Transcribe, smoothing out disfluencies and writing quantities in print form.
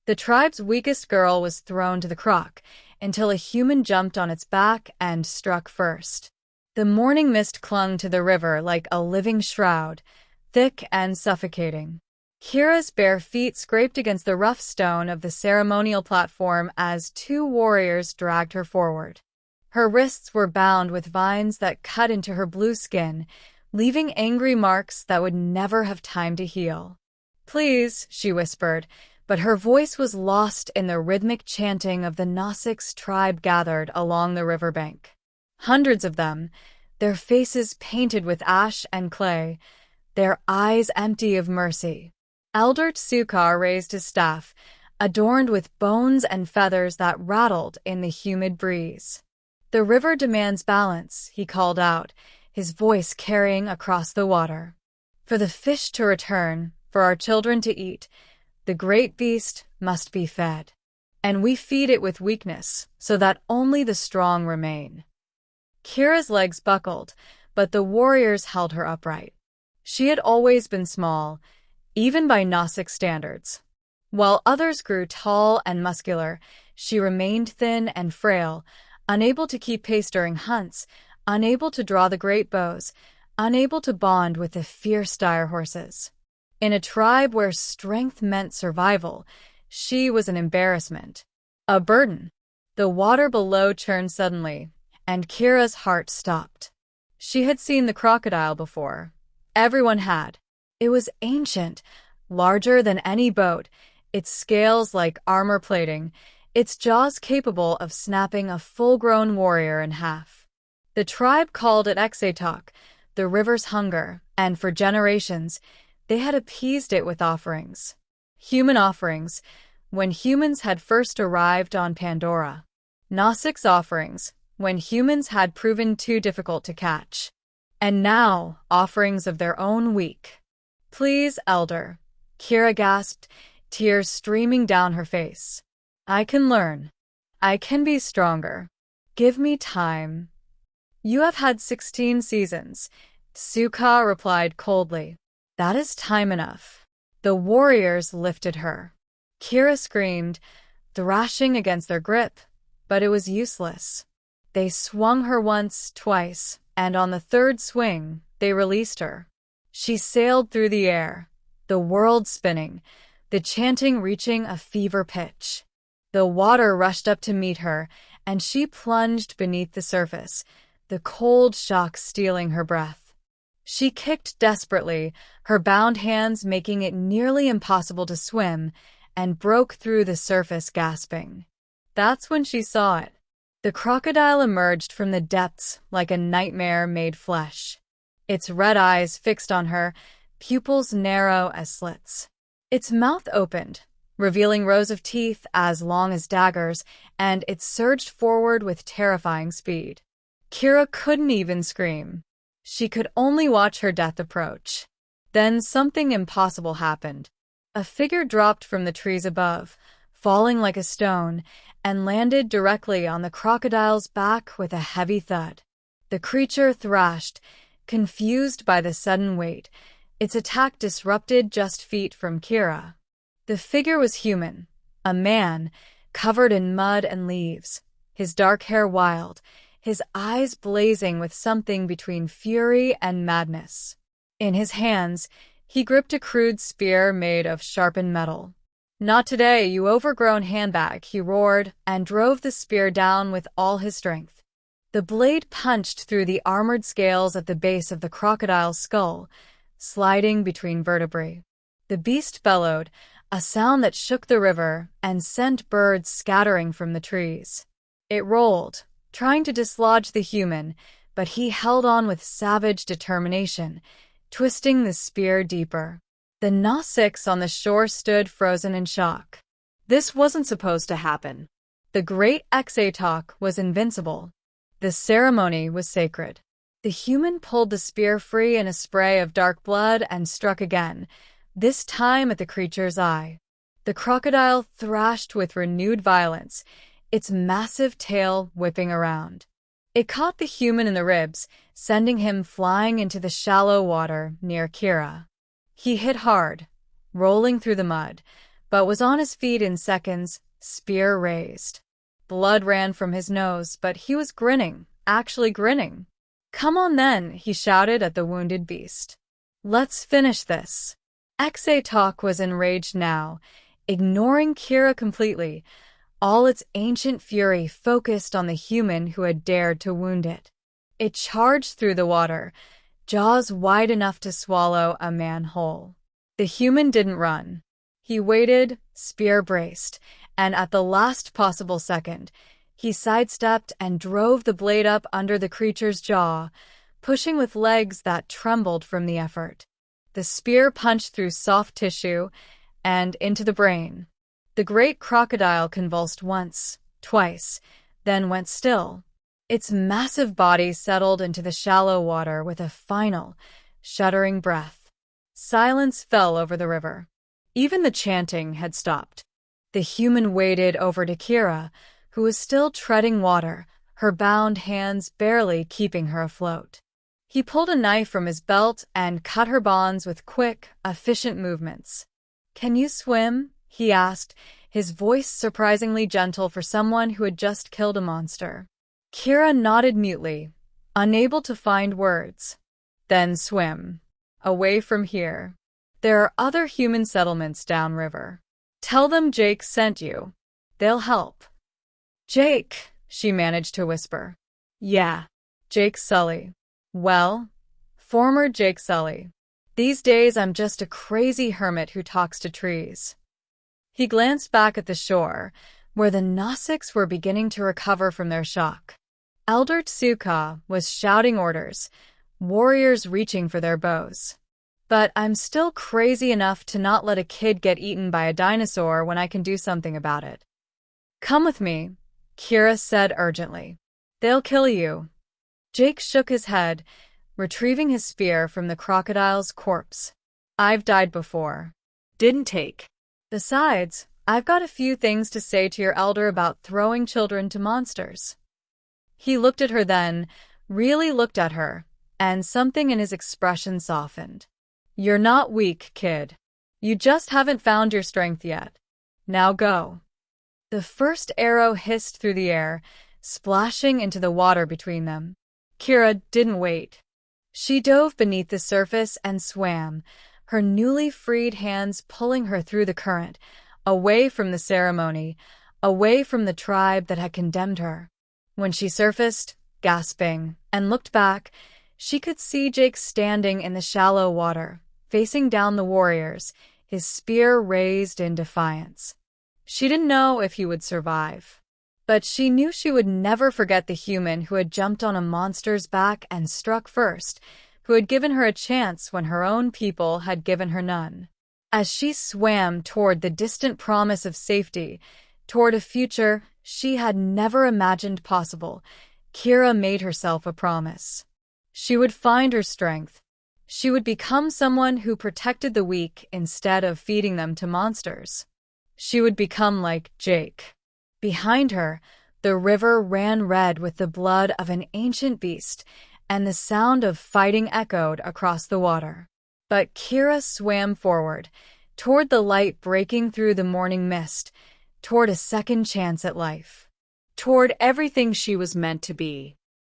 The tribe's weakest girl was thrown to the Croc until a human jumped on its back and struck first. The morning mist clung to the river like a living shroud, thick and suffocating. Kira's bare feet scraped against the rough stone of the ceremonial platform as two warriors dragged her forward. Her wrists were bound with vines that cut into her blue skin, leaving angry marks that would never have time to heal. "Please," she whispered, but her voice was lost in the rhythmic chanting of the Xa'tok tribe gathered along the riverbank. Hundreds of them, their faces painted with ash and clay, their eyes empty of mercy. Elder Xa'tok raised his staff, adorned with bones and feathers that rattled in the humid breeze. "The river demands balance," he called out, his voice carrying across the water. "For the fish to return, for our children to eat, the great beast must be fed. And we feed it with weakness, so that only the strong remain." Kira's legs buckled, but the warriors held her upright. She had always been small, even by Xa'tok standards. While others grew tall and muscular, she remained thin and frail, unable to keep pace during hunts, unable to draw the great bows, unable to bond with the fierce dire horses. In a tribe where strength meant survival, she was an embarrassment, a burden. The water below churned suddenly, and Kira's heart stopped. She had seen the crocodile before. Everyone had. It was ancient, larger than any boat, its scales like armor plating, its jaws capable of snapping a full-grown warrior in half. The tribe called it Xa'tok, the river's hunger, and for generations, they had appeased it with offerings. Human offerings, when humans had first arrived on Pandora. Xa'tok's offerings, when humans had proven too difficult to catch. And now, offerings of their own weak. "Please, Elder," Kira gasped, tears streaming down her face. "I can learn. I can be stronger. Give me time." "You have had 16 seasons," Xa'tok replied coldly. "That is time enough." The warriors lifted her. Kira screamed, thrashing against their grip, but it was useless. They swung her once, twice, and on the third swing, they released her. She sailed through the air, the world spinning, the chanting reaching a fever pitch. The water rushed up to meet her, and she plunged beneath the surface, the cold shock stealing her breath. She kicked desperately, her bound hands making it nearly impossible to swim, and broke through the surface gasping. That's when she saw it. The crocodile emerged from the depths like a nightmare made flesh. Its red eyes fixed on her, pupils narrow as slits. Its mouth opened, revealing rows of teeth as long as daggers, and it surged forward with terrifying speed. Kira couldn't even scream. She could only watch her death approach. Then something impossible happened. A figure dropped from the trees above, falling like a stone, and landed directly on the crocodile's back with a heavy thud. The creature thrashed, confused by the sudden weight. Its attack disrupted just feet from Kira. The figure was human, a man, covered in mud and leaves, his dark hair wild, his eyes blazing with something between fury and madness. In his hands, he gripped a crude spear made of sharpened metal. "Not today, you overgrown handbag," he roared, and drove the spear down with all his strength. The blade punched through the armored scales at the base of the crocodile's skull, sliding between vertebrae. The beast bellowed, a sound that shook the river and sent birds scattering from the trees. It rolled, trying to dislodge the human, but he held on with savage determination, twisting the spear deeper. The Xa'toks on the shore stood frozen in shock. This wasn't supposed to happen. The great Xa'tok was invincible. The ceremony was sacred. The human pulled the spear free in a spray of dark blood and struck again, this time at the creature's eye. The crocodile thrashed with renewed violence, its massive tail whipping around. It caught the human in the ribs, sending him flying into the shallow water near Kira. He hit hard, rolling through the mud, but was on his feet in seconds, spear raised. Blood ran from his nose, but he was grinning, actually grinning. "Come on then," he shouted at the wounded beast. "Let's finish this." Xa'tok was enraged now, ignoring Kira completely, all its ancient fury focused on the human who had dared to wound it. It charged through the water, jaws wide enough to swallow a man whole. The human didn't run. He waited, spear braced, and at the last possible second, he sidestepped and drove the blade up under the creature's jaw, pushing with legs that trembled from the effort. The spear punched through soft tissue and into the brain. The great crocodile convulsed once, twice, then went still. Its massive body settled into the shallow water with a final, shuddering breath. Silence fell over the river. Even the chanting had stopped. The human waded over to Kira, who was still treading water, her bound hands barely keeping her afloat. He pulled a knife from his belt and cut her bonds with quick, efficient movements. "Can you swim?" he asked, his voice surprisingly gentle for someone who had just killed a monster. Kira nodded mutely, unable to find words. "Then swim. Away from here. There are other human settlements downriver. Tell them Jake sent you. They'll help." "Jake," she managed to whisper. "Yeah, Jake Sully. Well, former Jake Sully. These days I'm just a crazy hermit who talks to trees." He glanced back at the shore, where the Xa'toks were beginning to recover from their shock. Elder Xa'tok was shouting orders, warriors reaching for their bows. "But I'm still crazy enough to not let a kid get eaten by a dinosaur when I can do something about it." "Come with me," Kira said urgently. "They'll kill you." Jake shook his head, retrieving his spear from the crocodile's corpse. "I've died before. Didn't take. Besides, I've got a few things to say to your elder about throwing children to monsters." He looked at her then, really looked at her, and something in his expression softened. "You're not weak, kid. You just haven't found your strength yet. Now go." The first arrow hissed through the air, splashing into the water between them. Kira didn't wait. She dove beneath the surface and swam, her newly freed hands pulling her through the current, away from the ceremony, away from the tribe that had condemned her. When she surfaced, gasping, and looked back, she could see Jake standing in the shallow water, facing down the warriors, his spear raised in defiance. She didn't know if he would survive, but she knew she would never forget the human who had jumped on a monster's back and struck first, who had given her a chance when her own people had given her none. As she swam toward the distant promise of safety, toward a future she had never imagined possible, Kira made herself a promise. She would find her strength. She would become someone who protected the weak instead of feeding them to monsters. She would become like Jake. Behind her, the river ran red with the blood of an ancient beast, and the sound of fighting echoed across the water. But Kira swam forward, toward the light breaking through the morning mist, toward a second chance at life, toward everything she was meant to be.